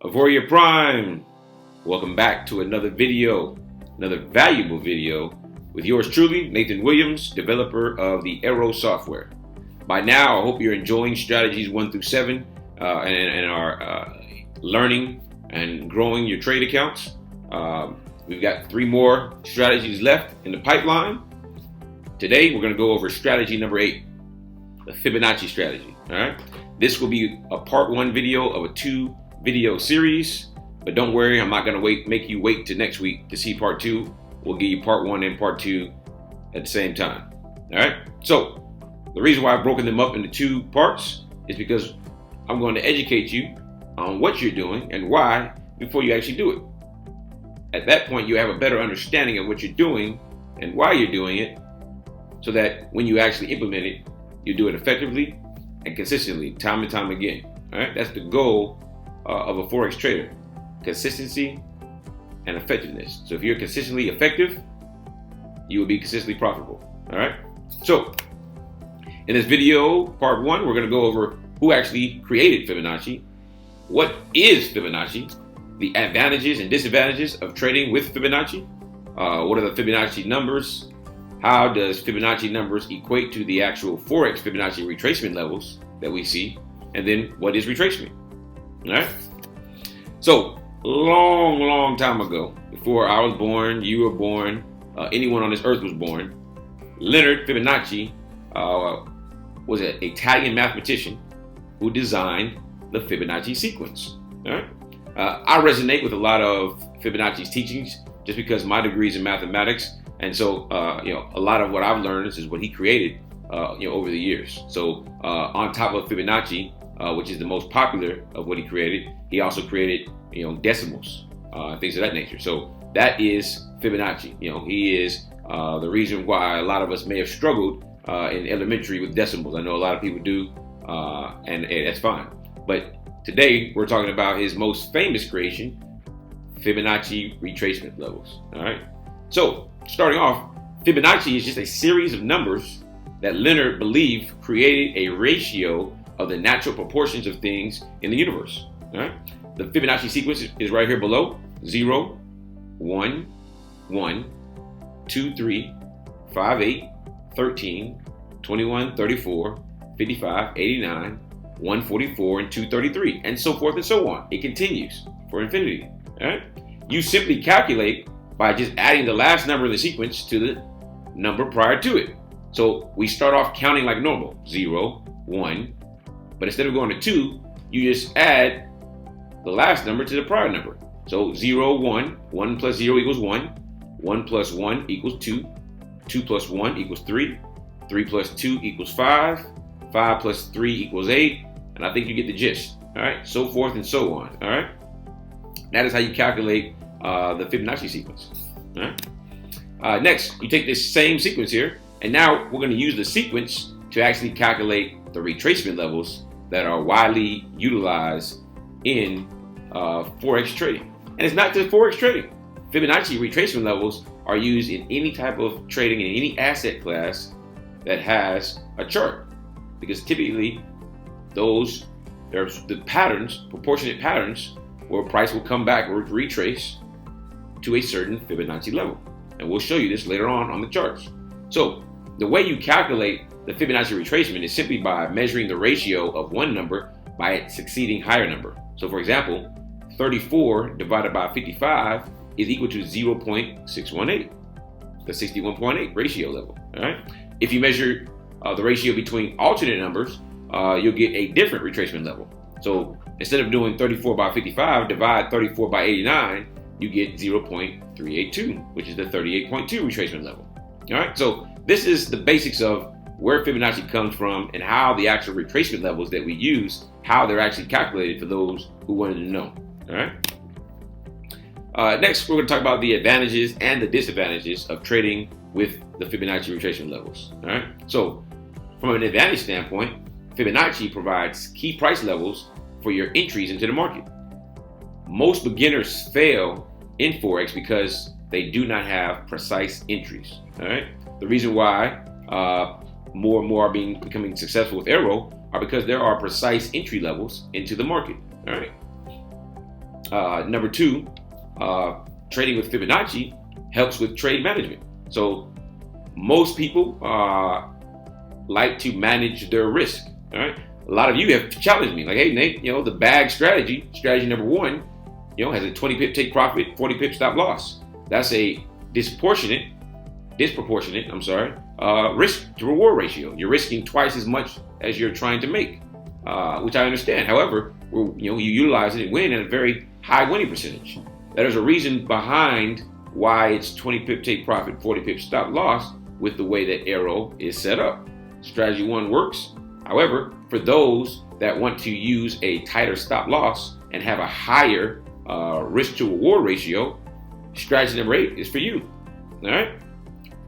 Avoria Prime, welcome back to another video, another valuable video with yours truly, Nathan Williams, developer of the AIRO software. By now, I hope you're enjoying strategies 1 through 7 and are learning and growing your trade accounts. We've got 3 more strategies left in the pipeline. Today, we're going to go over strategy number 8, the Fibonacci strategy. All right, this will be a part 1 video of a 2-video series, but don't worry, I'm not going to make you wait till next week to see part 2. We'll give you part 1 and part 2 at the same time. All right, so the reason why I've broken them up into 2 parts is because I'm going to educate you on what you're doing and why before you actually do it. At that point, you have a better understanding of what you're doing and why you're doing it, so that when you actually implement it, you do it effectively and consistently, time and time again. All right, that's the goal of a Forex trader: consistency and effectiveness. So if you're consistently effective, you will be consistently profitable. All right, so in this video, part 1, we're going to go over who actually created Fibonacci, what is Fibonacci, the advantages and disadvantages of trading with Fibonacci, what are the Fibonacci numbers, how does Fibonacci numbers equate to the actual Forex Fibonacci retracement levels that we see, and then what is retracement. All right, so long time ago, before I was born, you were born, anyone on this earth was born, Leonard Fibonacci was an Italian mathematician who designed the Fibonacci sequence. All right? I resonate with a lot of Fibonacci's teachings just because my degree is in mathematics, and so a lot of what I've learned is what he created over the years. So on top of Fibonacci, which is the most popular of what he created, he also created decimals, things of that nature. So that is Fibonacci. He is the reason why a lot of us may have struggled in elementary with decimals. I know a lot of people do, and that's fine. But today we're talking about his most famous creation, Fibonacci retracement levels. All right. So starting off, Fibonacci is just a series of numbers that Leonard believed created a ratio of the natural proportions of things in the universe. All right. The Fibonacci sequence is right here below: 0, 1, 1, 2, 3, 5, 8, 13, 21, 34, 55, 89, 144, and 233, and so forth and so on. It continues for infinity. All right? You simply calculate by just adding the last number in the sequence to the number prior to it. So we start off counting like normal: 0, 1, but instead of going to 2, you just add the last number to the prior number. So 0, 1, 1 plus 0 equals 1, 1 plus 1 equals 2, 2 plus 1 equals 3, 3 plus 2 equals 5, 5 plus 3 equals 8, and I think you get the gist. All right, so forth and so on. All right, that is how you calculate the Fibonacci sequence. All right. Next, you take this same sequence here, and now we're going to use the sequence to actually calculate the retracement levels that are widely utilized in Forex trading. And it's not just Forex trading. Fibonacci retracement levels are used in any type of trading in any asset class that has a chart, because typically there's the patterns, proportionate patterns, where price will come back or retrace to a certain Fibonacci level. And we'll show you this later on the charts. So the way you calculate the Fibonacci retracement is simply by measuring the ratio of one number by its succeeding higher number. So for example, 34 divided by 55 is equal to 0.618, the 61.8 ratio level. All right. If you measure the ratio between alternate numbers, you'll get a different retracement level. So instead of doing 34 by 55, divide 34 by 89, you get 0.382, which is the 38.2 retracement level. All right. So this is the basics of where Fibonacci comes from and how the actual retracement levels that we use, how they're actually calculated for those who wanted to know. All right. Next, we're going to talk about the advantages and the disadvantages of trading with the Fibonacci retracement levels. All right. So from an advantage standpoint, Fibonacci provides key price levels for your entries into the market. Most beginners fail in Forex because they do not have precise entries. All right. The reason why more and more are becoming successful with AIRO are because there are precise entry levels into the market. All right. Number two, trading with Fibonacci helps with trade management. So most people like to manage their risk. All right. A lot of you have challenged me, like, hey Nate, the bag strategy number one, has a 20 pip take profit, 40 pip stop loss. That's a disproportionate, risk to reward ratio. You're risking twice as much as you're trying to make, which I understand. However, you utilize it and win at a very high winning percentage. There's a reason behind why it's 20 pip take profit, 40 pip stop loss with the way that AIRO is set up. Strategy one works. However, for those that want to use a tighter stop loss and have a higher risk to reward ratio, strategy number 8 is for you. All right?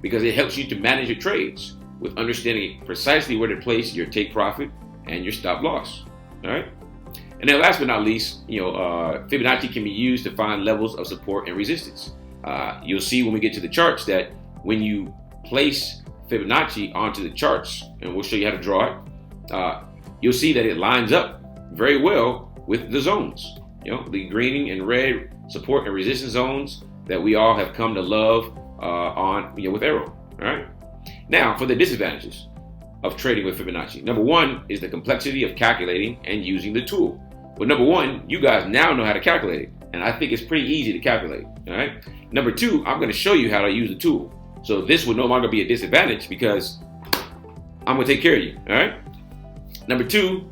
Because it helps you to manage your trades with understanding precisely where to place your take profit and your stop loss. All right? And then last but not least, Fibonacci can be used to find levels of support and resistance. You'll see when we get to the charts that when you place Fibonacci onto the charts, and we'll show you how to draw it, you'll see that it lines up very well with the zones. The green and red support and resistance zones that we all have come to love with AIRO. All right. Now, for the disadvantages of trading with Fibonacci, number one is the complexity of calculating and using the tool. Well, number one, you guys now know how to calculate it, and I think it's pretty easy to calculate. All right. Number two, I'm going to show you how to use the tool. So this will no longer be a disadvantage because I'm going to take care of you. All right. Number two,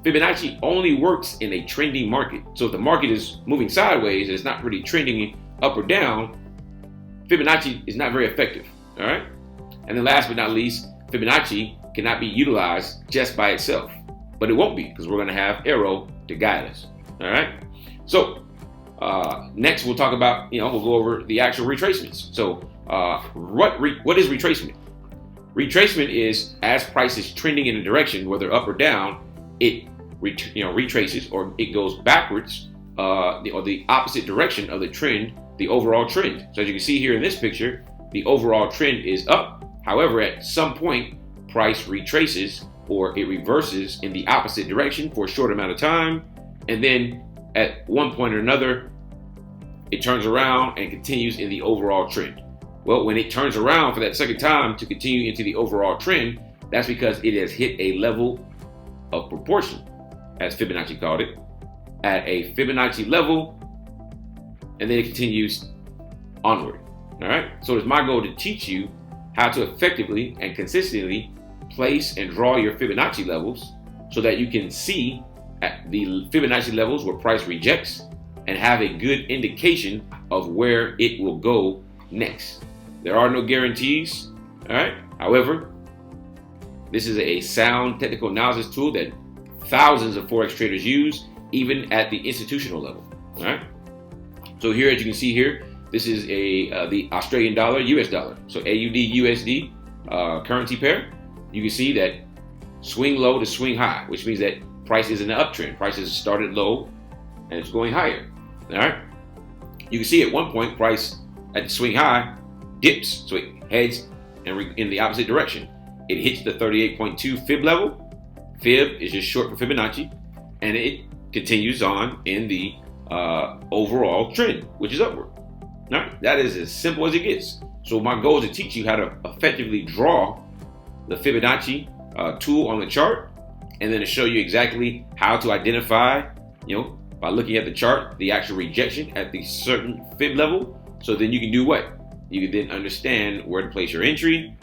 Fibonacci only works in a trending market. So if the market is moving sideways and it's not really trending up or down, Fibonacci is not very effective. All right. And then last but not least, Fibonacci cannot be utilized just by itself, but it won't be because we're going to have AIRO to guide us. All right. So next we'll talk about, we'll go over the actual retracements. So what is retracement? Retracement is as price is trending in a direction, whether up or down, it retraces or it goes backwards, or the opposite direction of the trend, the overall trend. So as you can see here in this picture, the overall trend is up. However, at some point, price retraces or it reverses in the opposite direction for a short amount of time, and then at one point or another, it turns around and continues in the overall trend. Well, when it turns around for that second time to continue into the overall trend, that's because it has hit a level of proportion, as Fibonacci called it, at a Fibonacci level, and then it continues onward. All right. So it's my goal to teach you how to effectively and consistently place and draw your Fibonacci levels so that you can see at the Fibonacci levels where price rejects and have a good indication of where it will go next. There are no guarantees. All right. However, this is a sound technical analysis tool that thousands of Forex traders use, even at the institutional level. All right. So here, as you can see here, this is the Australian dollar, US dollar. So AUD, USD currency pair. You can see that swing low to swing high, which means that price is in an uptrend. Prices started low and it's going higher. All right. You can see at one point price at the swing high dips, so it heads in the opposite direction. It hits the 38.2 fib level. Fib is just short for Fibonacci, and it continues on in the overall trend, which is upward. All right, that is as simple as it gets. So my goal is to teach you how to effectively draw the Fibonacci tool on the chart, and then to show you exactly how to identify, by looking at the chart, the actual rejection at the certain fib level. So then you can do what? You can then understand where to place your entry,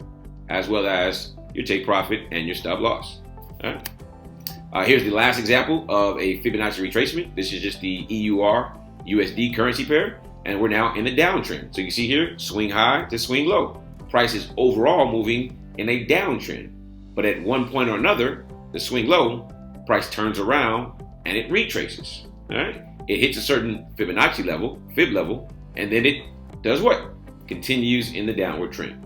as well as your take profit and your stop loss. All right. Here's the last example of a Fibonacci retracement. This is just the EUR USD currency pair, and we're now in the downtrend. So you can see here, swing high to swing low. Price is overall moving in a downtrend, but at one point or another, the swing low, price turns around and it retraces. All right. It hits a certain Fibonacci level, fib level, and then it does what? Continues in the downward trend.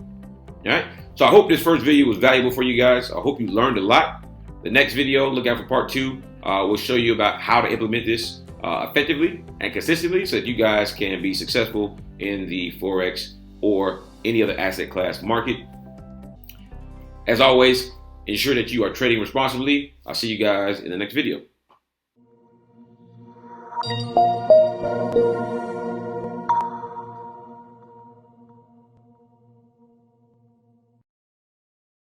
All right. So I hope this first video was valuable for you guys. I hope you learned a lot. The next video, look out for part 2. We'll show you about how to implement this effectively and consistently so that you guys can be successful in the Forex or any other asset class market. As always, ensure that you are trading responsibly. I'll see you guys in the next video.